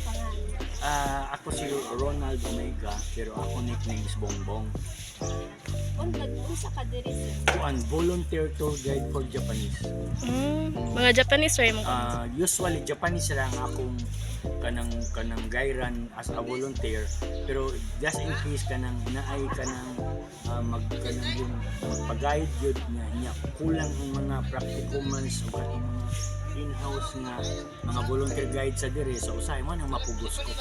pangalan? Ako si Ronald Omega, pero ako nickname is Bongbong. Unsa ka diri sir? One volunteer tour guide for Japanese. Mga Japanese rin mo. Usually Japanese lang akong kanang gayran as a volunteer, pero just in case kanang naay kanang kanang yung magpa-guide yun niya kulang ang mga practicumans o katong mga in-house nga mga volunteer guide sa diri, so usahay man ang mapugos ko.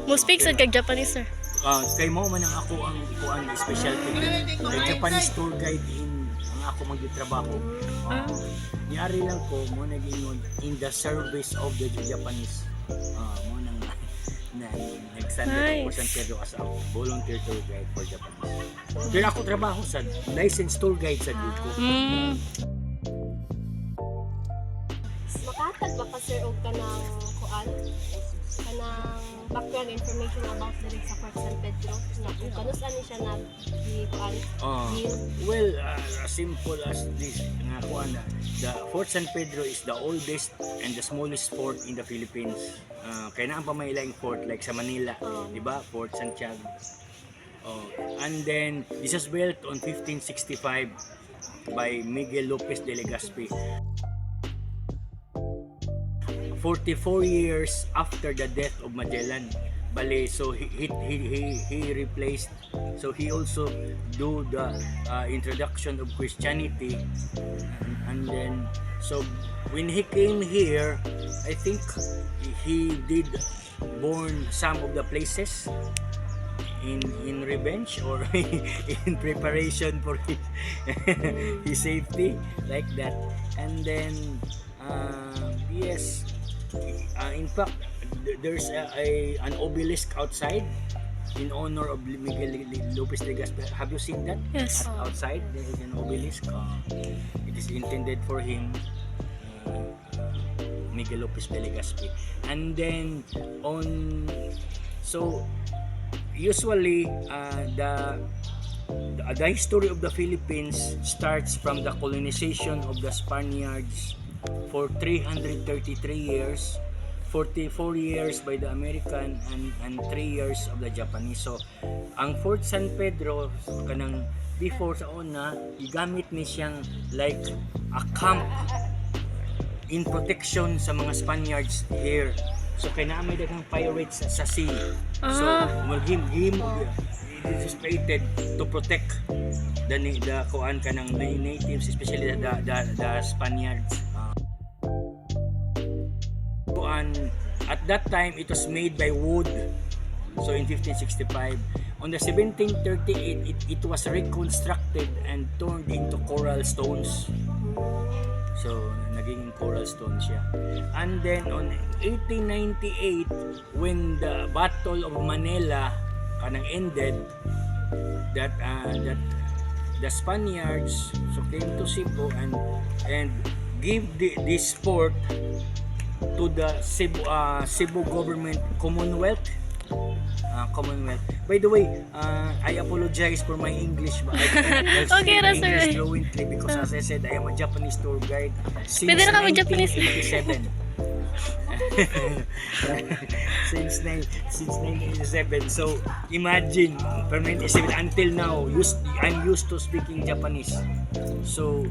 Mo speak sa kag Japanese sir. Kay mo man ang ako ang kuan specialty kay Japanese tour guide ang ako magtrabaho. Niari lang ko mo naging in the service of the Japanese. Mo nang nag-standard Nice. Pero as a volunteer tour guide for Japanese. Pero ako trabaho sa licensed tour guide sa dito. Makatag ba ka sir og kanang kuan? Kanang background information about diri sa Fort San Pedro? Na kung kanusan ni siya na di kuan? Well, as simple as this nga kuan na the Fort San Pedro is the oldest and the smallest fort in the Philippines. Kaya na ang pamailaing fort like sa Manila, di ba? Fort Santiago. And then this was built on 1565 by Miguel Lopez de Legazpi. 44 years after the death of Magellan. Bale, so he replaced, so he also do the introduction of Christianity, and then so when he came here, I think he did burn some of the places in revenge or in preparation for his safety, like that. And then yes, in fact there's an obelisk outside in honor of Miguel Lopez de Legazpi. Have you seen that? Yes. Outside there is an obelisk. It is intended for him, Miguel Lopez de Legazpi. And then so usually the history of the Philippines starts from the colonization of the Spaniards for 333 years, 44 years by the American and 3 years of the Japanese. So ang Fort San Pedro kanang before sa una igamit ni siyang like a camp in protection sa mga Spaniards here. So kay naa may daghang pirates sa sea. So it is created to protect the kuan kanang natives, especially the Spaniards. At that time it was made by wood, so in 1565. On the 1738 it was reconstructed and turned into coral stones, so naging coral stone siya. And then on 1898 when the Battle of Manila kanang ended, that the Spaniards so came to Cebu and give this fort to the Cebu government Commonwealth. By the way, I apologize for my English, but I Okay, speak that's English alright. fluently because as I said, I am a Japanese tour guide since Pwede na ka mag-Japanese. 1987. since 1987. So imagine from 1987 until now, I'm used to speaking Japanese. So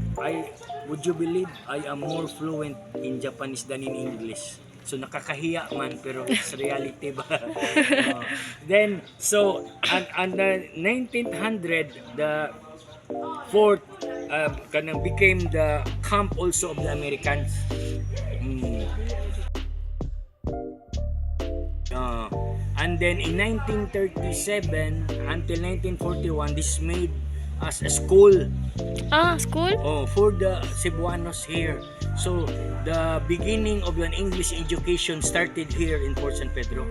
would you believe I am more fluent in Japanese than in English? So nakakahiya man pero it's reality ba. Then so and the 1900 the fort kanang became the camp also of the Americans. And then in 1937 until 1941 this made as a school. School? For the Cebuanos here. So the beginning of an English education started here in Fort San Pedro.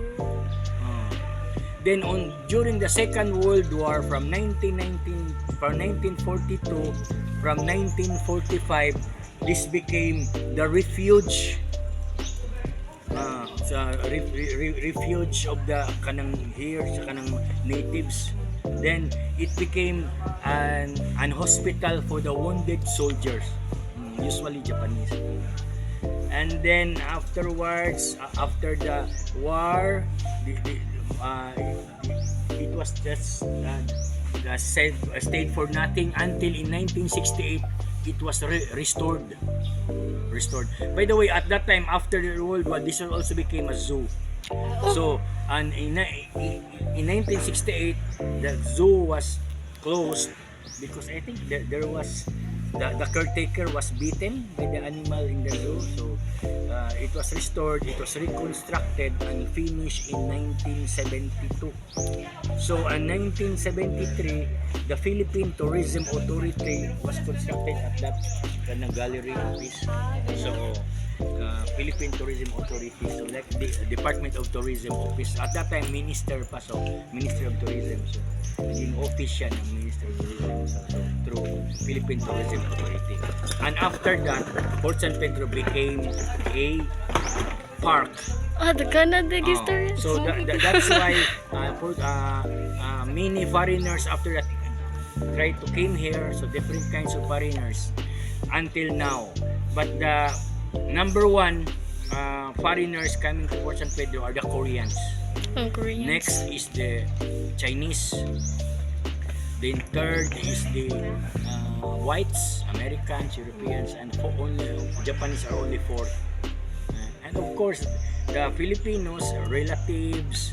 Then during the Second World War from 1942 from 1945 this became the refuge refuge of the kanang here sa kanang natives. Then it became an hospital for the wounded soldiers, usually Japanese. And then afterwards, after the war, it was just stayed for nothing until in 1968 it was restored. By the way, at that time, after the World War, this also became a zoo. So, and in 1968, the zoo was closed because I think there was the caretaker was beaten by the animal in the zoo. So, it was restored, it was reconstructed and finished in 1972. So, in 1973, the Philippine Tourism Authority was constructed at that gallery office. So, Philippine Tourism Authority, so like the Department of Tourism Office. At that time, Minister pa, so Ministry of Tourism. So, naging office siya ng Minister of Tourism. So, through Philippine Tourism Authority. And after that, Fort San Pedro became a park. The Canada history. So that's why many foreigners after that tried to came here. So different kinds of foreigners until now. But the number one foreigners coming to Fort San Pedro are the Koreans. Koreans. Next is the Chinese. Then third is the whites, Americans, Europeans, and only Japanese are only fourth. And of course, the Filipinos, relatives,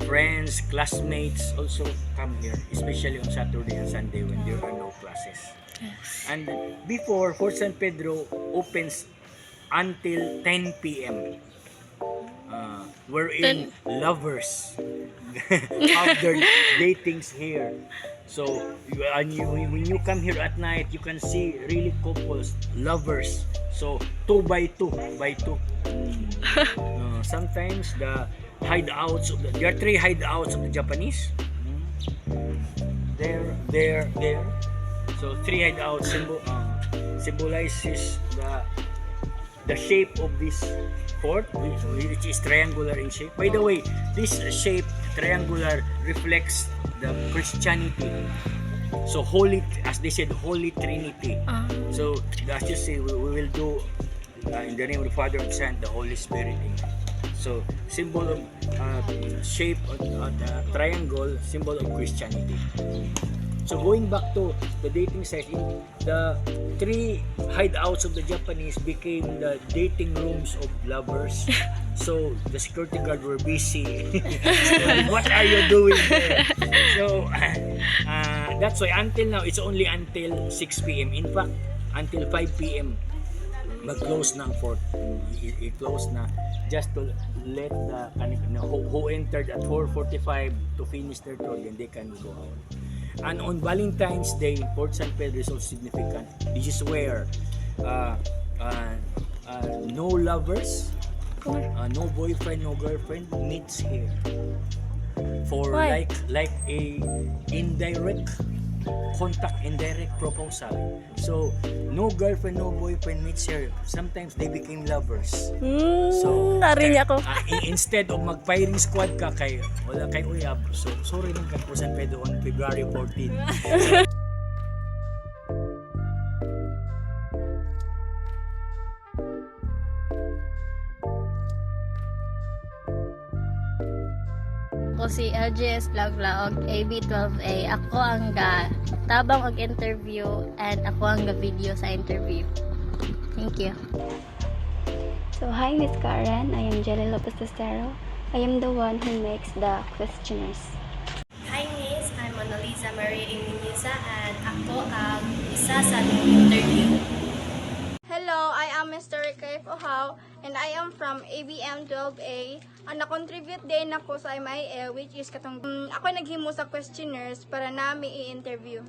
friends, classmates also come here, especially on Saturday and Sunday when there are no classes. Yes. And before, Fort San Pedro opens until 10 p.m. Wherein lovers have their datings here. So when you come here at night, you can see really couples, lovers. So 2 by 2. Sometimes the hideouts of there are 3 hideouts of the Japanese. There. So 3 hideouts symbolizes the shape of this fort, which is triangular in shape. By the way, this shape, triangular, reflects the Christianity. So holy, as they said, Holy Trinity. So as you say, we will do in the name of the Father and Son, the Holy Spirit. So symbol of shape of the triangle, symbol of Christianity. So going back to the dating sites, the 3 hideouts of the Japanese became the dating rooms of lovers. So the security guard were busy. What are you doing there? So that's why until now it's only until 6 p.m. In fact, until 5 p.m. mag-close na ang fort. I-close na just to let the who entered at 4:45 to finish their tour, then they can go out. And on Valentine's Day, Fort San Pedro is also significant. This is where no lovers, no boyfriend, no girlfriend meets here for Why? like a indirect contact, indirect proposal. So no girlfriend, no boyfriend meets here. Sometimes they became lovers. So Narinig ako. Instead of mag-firing squad ka kay wala kay uyab, so sorry lang ka po San Pedro on February 14. Ako si LGS Vlog Vlog AB12A. Ako ang tabang og interview and ako ang video sa interview. Thank you. So, hi Miss Karen, I am Jelly Lopez Testero. I am the one who makes the questionnaires. Hi Miss, I'm Mona Lisa Maria Iminusa and ako ang isa sa interview. Hello, I am Mr. Ricaif Ohaw and I am from ABM 12A. Ang na-contribute din ako sa MIL which is katong ako naghimo sa questionnaires para nami i-interview.